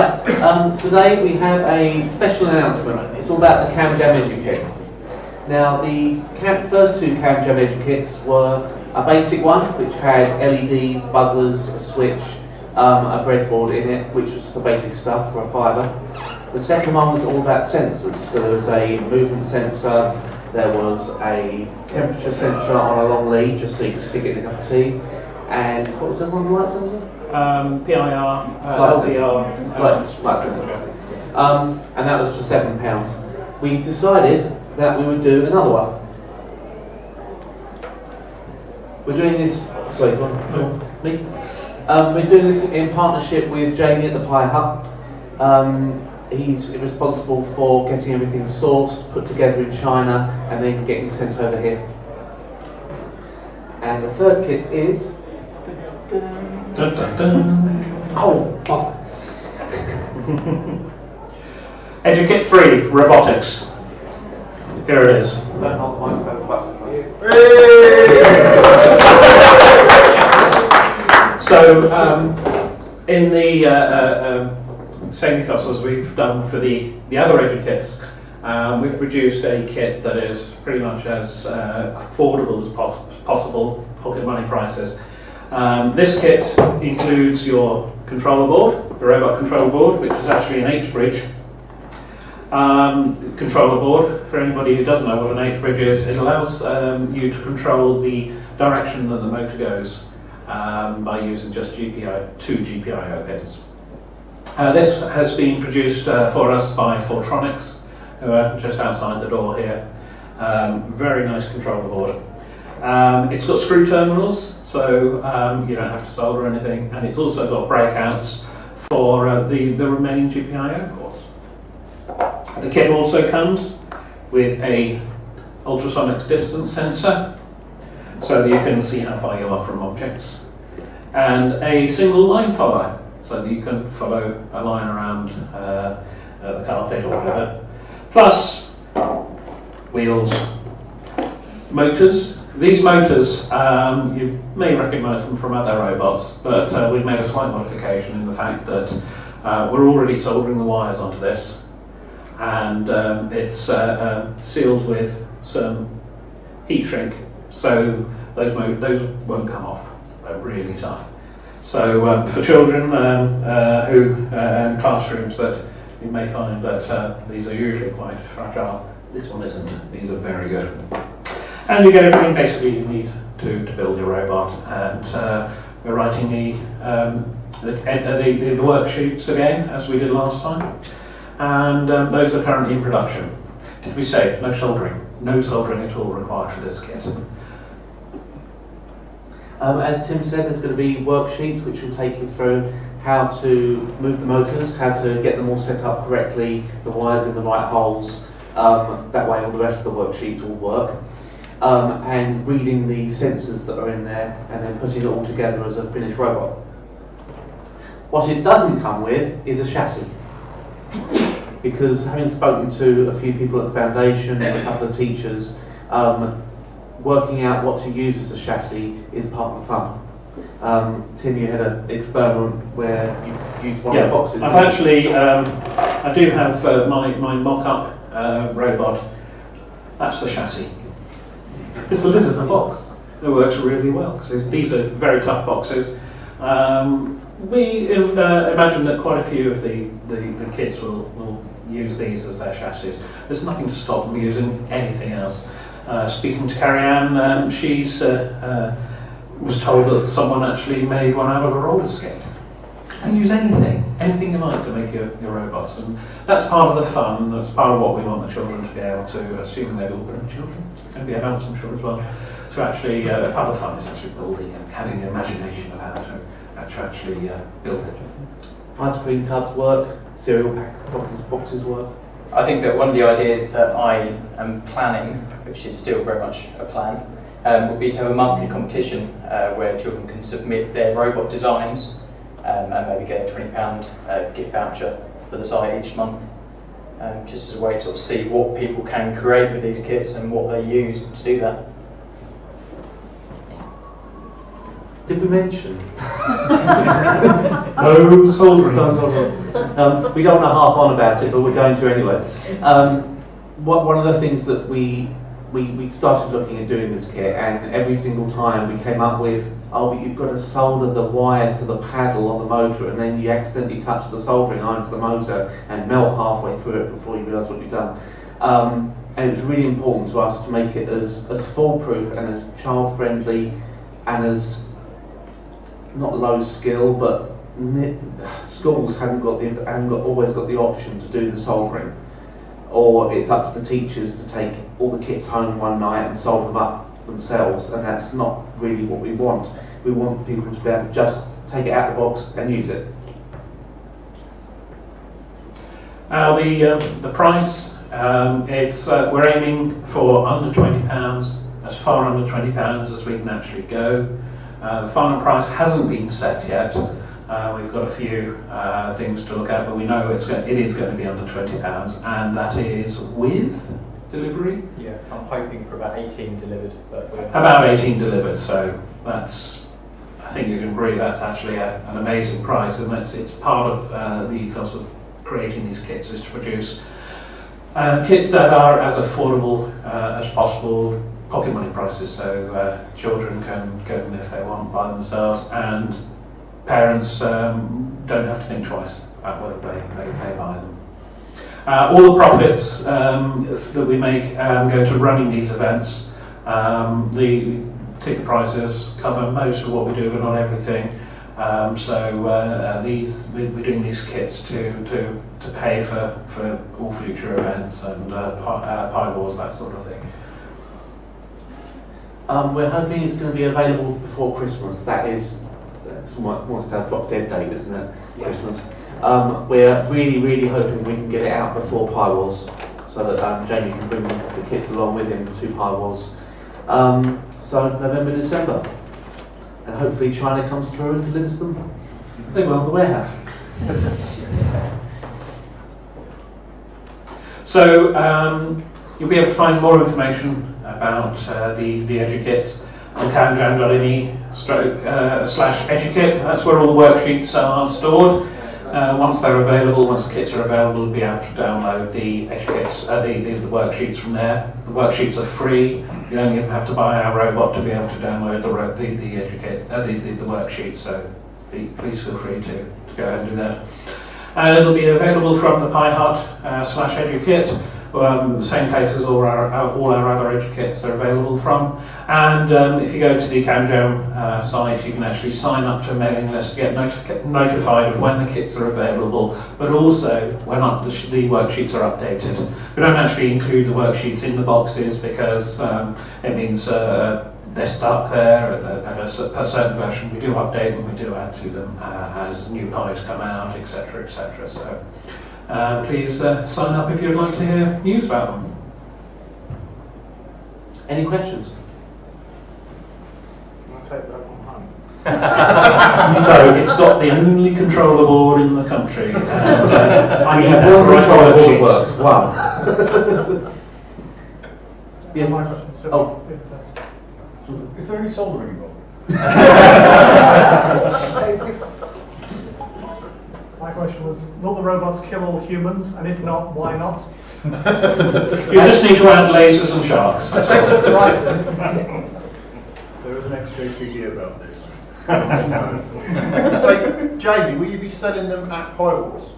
Today we have a special announcement. It's all about the CamJam Edukit. Now, the first two CamJam Edukits were a basic one, which had LEDs, buzzers, a switch, a breadboard in it, which was the basic stuff for a fiver. The second one was all about sensors. So there was a movement sensor, there was a temperature sensor on a long lead, just so you could stick it in a cup of tea. And what was the one, the light sensor? PIR, LDR, light sensor. And that was for £7. We decided that we would do another one. We're doing this. Sorry, go on. Me. We're doing this in partnership with Jamie at the Pie Hut. He's responsible for getting everything sourced, put together in China, and then getting sent over here. And the third kit is. Dun, dun, dun. Oh, bother. Edukit 3, robotics. Here it is. Don't hold the microphone plastic. So, in the same ethos as we've done for the other Edukits, we've produced a kit that is pretty much as affordable as possible, pocket money prices. This kit includes your controller board, the robot controller board, which is actually an H-bridge controller board. For anybody who doesn't know what an H-bridge is, it allows you to control the direction that the motor goes by using just two GPIO pins. This has been produced for us by Fortronics, who are just outside the door here. Very nice controller board. It's got screw terminals, so you don't have to solder anything, and it's also got breakouts for the remaining GPIO ports. The kit also comes with a ultrasonic distance sensor, so that you can see how far you are from objects, and a single line follower, so that you can follow a line around the carpet or whatever. Plus wheels, motors. These motors, you may recognise them from other robots, but we've made a slight modification in the fact that we're already soldering the wires onto this, and it's sealed with some heat shrink, so those won't come off. They're really tough. So for children who in classrooms, that you may find that these are usually quite fragile. This one isn't. These are very good. And you get everything basically you need to build your robot. And we're writing the worksheets again, as we did last time. And those are currently in production. Did we say no soldering? No soldering at all required for this kit. As Tim said, there's going to be worksheets which will take you through how to move the motors, how to get them all set up correctly, the wires in the right holes. That way all the rest of the worksheets will work. And reading the sensors that are in there and then putting it all together as a finished robot. What it doesn't come with is a chassis. Because having spoken to a few people at the foundation and a couple of teachers, working out what to use as a chassis is part of the fun. Tim, you had an experiment where you used one of the boxes. I've actually, I do have my mock-up robot. That's the chassis. It's the lid of the box. It works really well, because these are very tough boxes. We imagine that quite a few of the kids will use these as their chassis. There's nothing to stop them using anything else. Speaking to Carrie-Anne, she's was told that someone actually made one out of a roller skate. You can use anything you like to make your robots, and that's part of the fun. That's part of what we want the children to be able to, assuming they're all grown children, and be adults, I'm sure as well, to actually, part of the fun is actually building and having the imagination of how to actually build it. Ice cream tubs work, cereal boxes work. I think that one of the ideas that I am planning, which is still very much a plan, would be to have a monthly competition where children can submit their robot designs and maybe get a £20 gift voucher for the site each month, just as a way to sort of see what people can create with these kits and what they use to do that. Did we mention? No soldering. We don't want to harp on about it, but we're going to anyway. One of the things that we started looking at doing this kit, and every single time we came up with, oh, but you've got to solder the wire to the paddle on the motor, and then you accidentally touch the soldering iron to the motor and melt halfway through it before you realise what you've done. And it was really important to us to make it as foolproof and as child-friendly and as not low skill, but schools haven't always got the option to do the soldering, or it's up to the teachers to take all the kits home one night and solder them up themselves, and that's not really what we want. We want people to be able to just take it out of the box and use it. The price, we're aiming for under £20, as far under £20 as we can actually go. The final price hasn't been set yet. We've got a few things to look at, but we know it is going to be under £20, and that is with delivery? Yeah, I'm hoping for about 18 delivered. But about 18 delivered, so that's, I think you can agree, that's actually an amazing price, and it's part of the ethos of creating these kits, is to produce kits that are as affordable as possible, pocket money prices, so children can go and, if they want, buy themselves, and parents don't have to think twice about whether they buy them. All the profits that we make go to running these events. The ticket prices cover most of what we do, but not everything. We're doing these kits to pay for all future events and pie wars, that sort of thing. We're hoping it's going to be available before Christmas. That is almost our drop dead date, isn't it? Yeah. Christmas. We're really hoping we can get it out before Pie Wars, so that Jamie can bring the kits along with him to Pie Wars. So November, December, and hopefully China comes through and delivers them. They will to the warehouse. So you'll be able to find more information about the EduKits on camjam.me/edukit. That's where all the worksheets are stored. Once they're available, once the kits are available, you'll be able to download the EduKits, the worksheets from there. The worksheets are free. You don't even have to buy our robot to be able to download the worksheets. So please feel free to go ahead and do that. It'll be available from the Pi Hut /EduKit. The same places all our other EduKits are available from. And if you go to the CamJam site, you can actually sign up to a mailing list to get notified of when the kits are available, but also when the worksheets are updated. We don't actually include the worksheets in the boxes because it means they're stuck there at a certain version. We do update them, we do add to them as new pies come out, etc., etc. So. Please sign up if you'd like to hear news about them. Any questions? I'll take that one home. No, it's got the only controller board in the country. And, I need to One write controller board worksheets. works. Wow. Yeah, my question. So, Oh. is there any soldering involved? My question was, will the robots kill all humans? And if not, why not? You just need to add lasers and sharks. That's all. Right. There is an XJCD about this. So, Jamie, will you be selling them at Pie Wars?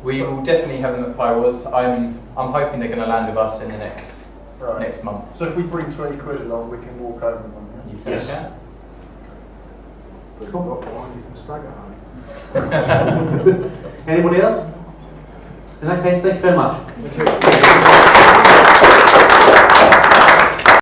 we will definitely have them at Pie Wars. I'm hoping they're going to land with us in the next month. So if we bring 20 quid along, we can walk over them. Yeah? You think? Yes. Yeah? We've got one, you can stagger home. Anybody else? In that case, thank you very much. Thank you.